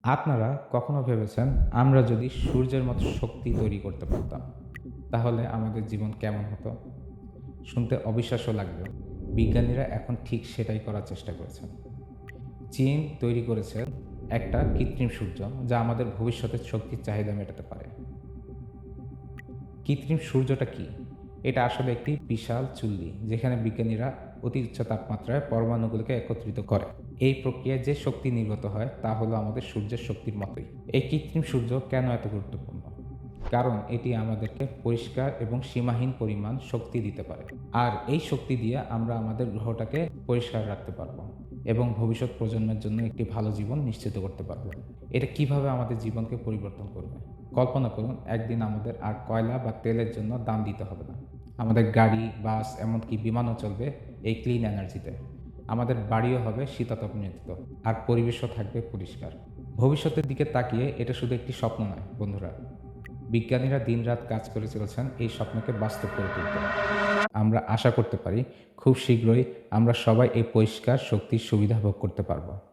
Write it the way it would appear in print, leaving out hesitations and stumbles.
আপনারা কখনো ভেবেছেন আমরা যদি সূর্যের মতো শক্তি তৈরি করতে পারতাম, তাহলে আমাদের জীবন কেমন হতো? শুনতে অবিশ্বাস্য লাগলেও বিজ্ঞানীরা এখন ঠিক সেটাই করার চেষ্টা করেছেন। চীন তৈরি করেছে একটা কৃত্রিম সূর্য যা আমাদের ভবিষ্যতের শক্তির চাহিদা মেটাতে পারে। কৃত্রিম সূর্যটা কি? এটা আসলে একটি বিশাল চুল্লি যেখানে বিজ্ঞানীরা অতি উচ্চ তাপমাত্রায় পরমাণুগুলোকে একত্রিত করে। এই প্রক্রিয়ায় যে শক্তি নির্গত হয় তা হলো আমাদের সূর্যের শক্তির মতোই। এই কৃত্রিম সূর্য কেন এত গুরুত্বপূর্ণ? কারণ এটি আমাদেরকে পরিষ্কার এবং সীমাহীন পরিমাণ শক্তি দিতে পারে। আর এই শক্তি দিয়ে আমরা আমাদের গ্রহটাকে পরিষ্কার রাখতে পারবো এবং ভবিষ্যৎ প্রজন্মের জন্য একটি ভালো জীবন নিশ্চিত করতে পারবো। এটা কিভাবে আমাদের জীবনকে পরিবর্তন করবে? কল্পনা করুন একদিন আমাদের আর কয়লা বা তেলের জন্য দাম দিতে হবে না। আমাদের গাড়ি, বাস, এমনকি বিমানও চলবে এই ক্লিন এনার্জিতে। আমাদের বাড়িও হবে শীতাতপ নিয়ন্ত্রিত আর পরিবেশও থাকবে পরিষ্কার। ভবিষ্যতের দিকে তাকিয়ে এটা শুধু একটি স্বপ্ন নয় বন্ধুরা, বিজ্ঞানীরা দিনরাত কাজ করে চলেছেন এই স্বপ্নকে বাস্তব করে তুলতে। আমরা আশা করতে পারি খুব শীঘ্রই আমরা সবাই এই পরিষ্কার শক্তির সুবিধা ভোগ করতে পারবো।